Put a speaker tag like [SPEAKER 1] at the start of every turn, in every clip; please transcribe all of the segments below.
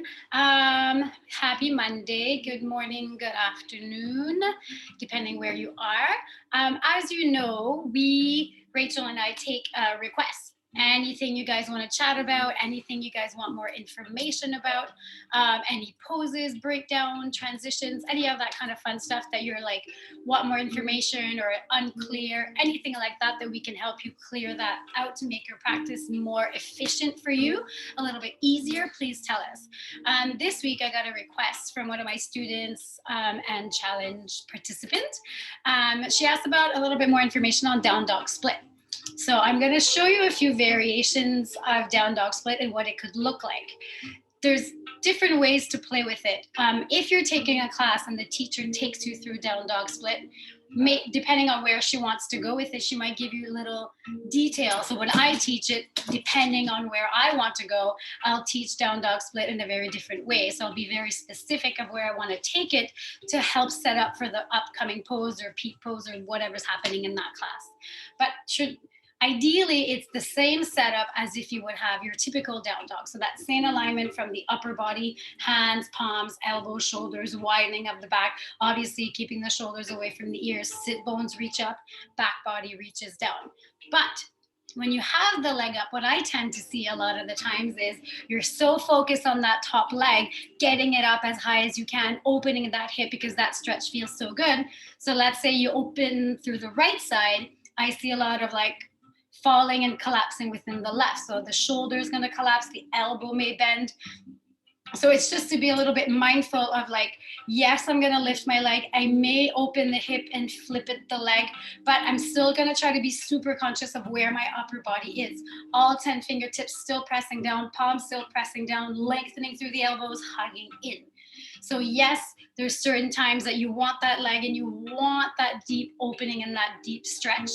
[SPEAKER 1] everyone. Happy Monday. Good morning, good afternoon, depending where you are. As you know, Rachel and I, take requests. Anything you guys want to chat about, anything you guys want more information about, any poses, breakdown, transitions, any of that kind of fun stuff that you're like, want more information or unclear, anything like that, that we can help you clear that out to make your practice more efficient for you, a little bit easier, please tell us. This week, I got a request from one of my students and challenge participant. She asked about a little bit more information on down dog split. So I'm going to show you a few variations of down dog split and what it could look like. There's different ways to play with it. If you're taking a class and the teacher takes you through down dog split, depending on where she wants to go with it, she might give you little details. So when I teach it, depending on where I want to go, I'll teach down dog split in a very different way. So I'll be very specific of where I want to take it to help set up for the upcoming pose or peak pose or whatever's happening in that class. But ideally, it's the same setup as if you would have your typical down dog. So that same alignment from the upper body, hands, palms, elbows, shoulders, widening of the back, obviously keeping the shoulders away from the ears, sit bones reach up, back body reaches down. But when you have the leg up, what I tend to see a lot of the times is you're so focused on that top leg, getting it up as high as you can, opening that hip because that stretch feels so good. So let's say you open through the right side, I see a lot of like falling and collapsing within the left. So the shoulder is going to collapse, the elbow may bend. So it's just to be a little bit mindful of like, yes, I'm going to lift my leg. I may open the hip and flip it the leg, but I'm still going to try to be super conscious of where my upper body is. All 10 fingertips still pressing down, palms still pressing down, lengthening through the elbows, hugging in. So yes, there's certain times that you want that leg and you want that deep opening and that deep stretch.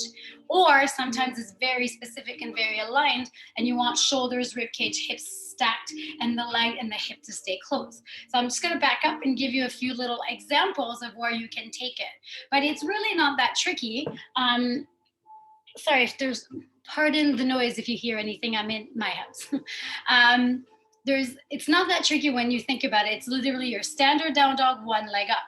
[SPEAKER 1] Or sometimes it's very specific and very aligned and you want shoulders, rib cage, hips stacked and the leg and the hip to stay close. So I'm just going to back up and give you a few little examples of where you can take it. But it's really not that tricky. Sorry if pardon the noise if you hear anything, I'm in my house. It's not that tricky when you think about it. It's literally your standard down dog, one leg up,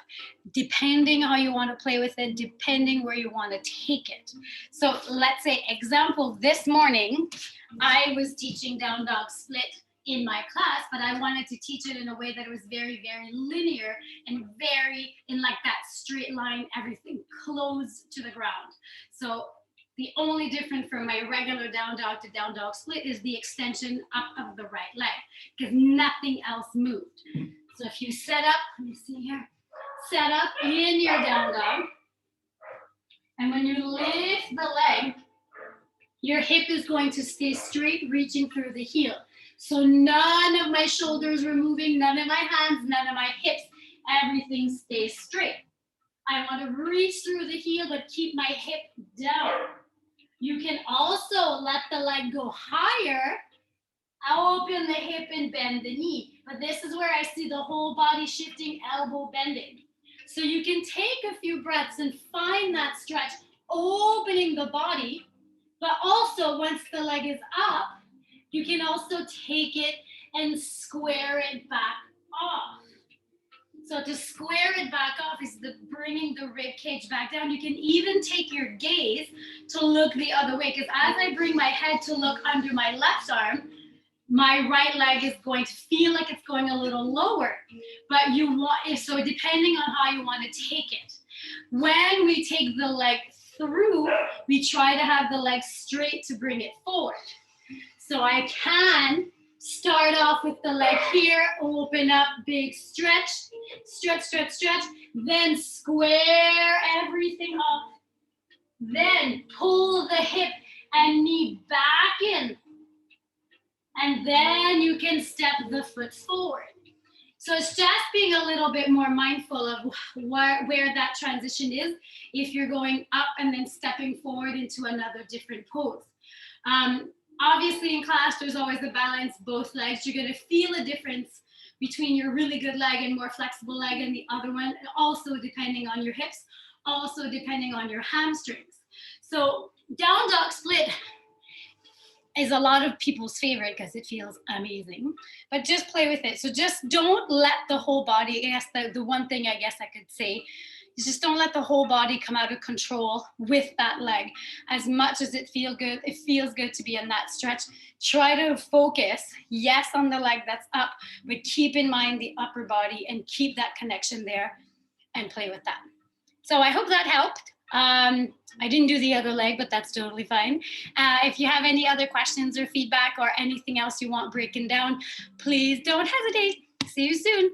[SPEAKER 1] depending how you want to play with it, depending where you want to take it. So let's say example, this morning, I was teaching down dog split in my class, but I wanted to teach it in a way that it was very, very linear and very in like that straight line, everything close to the ground. So the only difference from my regular down dog to down dog split is the extension up of the right leg because nothing else moved. So if you set up, let me see here, set up in your down dog, and when you lift the leg, your hip is going to stay straight, reaching through the heel. So none of my shoulders were moving, none of my hands, none of my hips, everything stays straight. I want to reach through the heel, but keep my hip down. You can also let the leg go higher, open the hip and bend the knee. But this is where I see the whole body shifting, elbow bending. So you can take a few breaths and find that stretch, opening the body. But also once the leg is up, you can also take it and square it back off. So to square it back off is bringing the rib cage back down. You can even take your gaze to look the other way, because as I bring my head to look under my left arm, my right leg is going to feel like it's going a little lower. But so depending on how you want to take it. When we take the leg through, we try to have the leg straight to bring it forward. So I can start off with the leg here, open up, big stretch, stretch, stretch, stretch, then square everything off. Then pull the hip and knee back in. And then you can step the foot forward. So it's just being a little bit more mindful of where that transition is if you're going up and then stepping forward into another different pose. Obviously in class, there's always a balance, both legs. You're going to feel a difference between your really good leg and more flexible leg and the other one, also depending on your hips, also depending on your hamstrings. So down dog split, is a lot of people's favorite because it feels amazing. But just play with it. So just don't let the whole body, I guess the one thing I guess I could say is just don't let the whole body come out of control with that leg. As much as it feels good to be in that stretch. Try to focus, yes, on the leg that's up, but keep in mind the upper body and keep that connection there and play with that. So I hope that helped. I didn't do the other leg, but that's totally fine. If you have any other questions or feedback or anything else you want breaking down, please don't hesitate. See you soon.